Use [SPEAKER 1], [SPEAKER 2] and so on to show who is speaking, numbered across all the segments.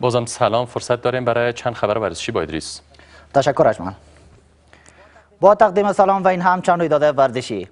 [SPEAKER 1] بازم سلام، فرصت داریم برای چند خبر ورزشی با ادریس.
[SPEAKER 2] تشکر اجمل. با تقدیم سلام و این هم چند رویداد ورزشی.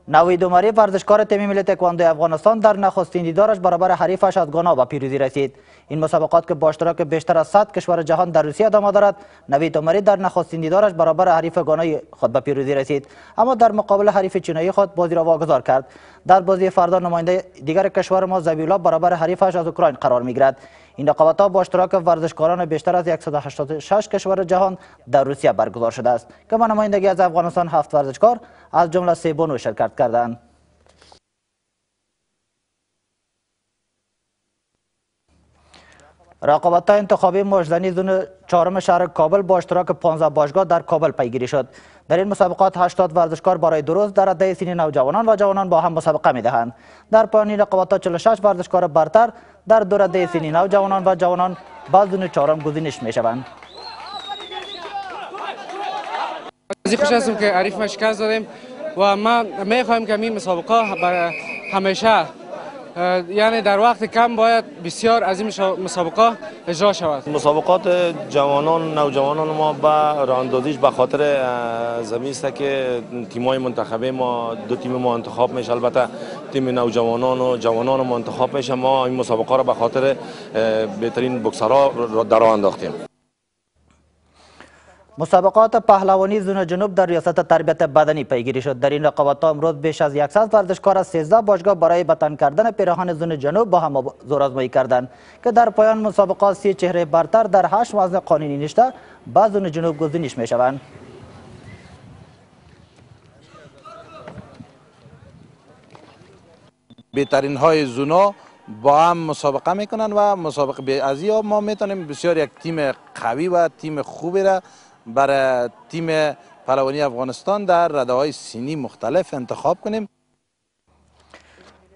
[SPEAKER 2] نوید عمری ورزشکار تیم ملی تکواندو افغانستان در نخستین دیدارش برابر حریفش از گانا به پیروزی رسید. این مسابقات که با اشتراک بیشتر از 100 کشور جهان در روسیه ادامه دارد، نوید عمری در نخستین دیدارش برابر حریف گانای خود به پیروزی رسید، اما در مقابل حریف چینایی خود بازی را واگذار کرد. در بازی فردا نماینده دیگر کشور ما زبیولا برابر حریفش از اوکراین قرار میگیرد. این رقابت‌ها با اشتراک ورزشکاران بیشتر از 186 کشور جهان در روسیه برگزار شده است که با نمایندگی از افغانستان 7 ورزشکار از جمله 3 بانو شرکت کردند. رقابت‌های انتخابی مجدنی زون چهارم شهر کابل با اشتراک 15 باشگاه در کابل پیگیری شد. در این مسابقات 80 ورزشکار برای 2 روز در رده سنی نوجوانان و جوانان با هم مسابقه می‌دهند. در پایان این رقابت‌ها 46 ورزشکار برتر در 2 رده سنی نوجوانان و جوانان با زون چهارم گزینش می‌شوند.
[SPEAKER 3] از خوش هستم که حریف شکست دادیم و ما می‌خواهیم که این مسابقه همیشه یعنی در وقت کم باید بسیار از این مسابقه اجرا شود.
[SPEAKER 4] مسابقات جوانان نوجوانان ما به راه اندازیش به خاطر زمین است که تیم‌های منتخبی ما 2 تیم ما انتخاب میشه، البته تیم نوجوانان و جوانان ما انتخاب میشه. ما این مسابقه را به خاطر بهترین بوکسرها در راه انداختیم.
[SPEAKER 2] مسابقات پهلوانی زون جنوب در ریاست تربیت بدنی پیگیری شد. در این رقابت‌ها امروز بیش از 100 ورزشکار از 13 باشگاه برای به تن کردن پیراهن زون جنوب با هم زورآزمایی کردند که در پایان مسابقات 30 چهره برتر در 8 وزن قانونی نشته به زون جنوب گزینش می‌شوند.
[SPEAKER 5] بهترین های زونا با هم مسابقه میکنن و مسابقه از این ما میتونیم بسیار یک تیم قوی و تیم خوبی را برای تیم پهلوانی افغانستان در رده‌های سنی مختلف انتخاب کنیم.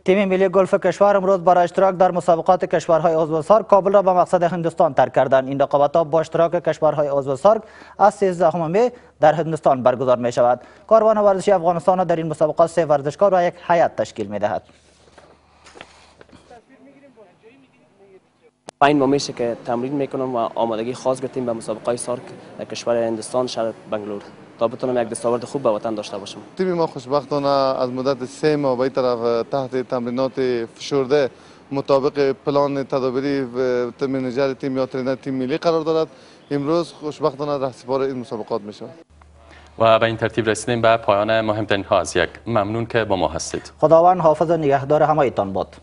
[SPEAKER 2] تیم ملی گلف کشور امروز برای اشتراک در مسابقات کشورهای عضو سارک کابل را به مقصد هندوستان ترک کردند. این رقابت‌ها با اشتراک کشورهای عضو سارک از 13 می در هندوستان برگزار می شود. کاروان ورزشی افغانستان در این مسابقات 3 ورزشکار و 1 هیئت تشکیل می دهد.
[SPEAKER 6] این ما میشه که تمرین میکنم و آمادگی خاص گرفتیم به مسابقه سارک در کشور هندوستان شهر بنگلور تا بتونم یک دستاورد خوب به وطن داشته باشم.
[SPEAKER 7] تیم ما خوشبختانه از مدت 3 ماه به این طرف تحت تمرینات فشرده مطابق پلان تدابیری منیجر تیم یا ترینر تیم ملی قرار دارد. امروز خوشبختانه رهسپار این مسابقات میشه.
[SPEAKER 1] و به این ترتیب رسیدیم به پایان مهمترین ها از یک. ممنون که با ما هستید.
[SPEAKER 2] خداوند حافظ و نگهدار همایتان باد.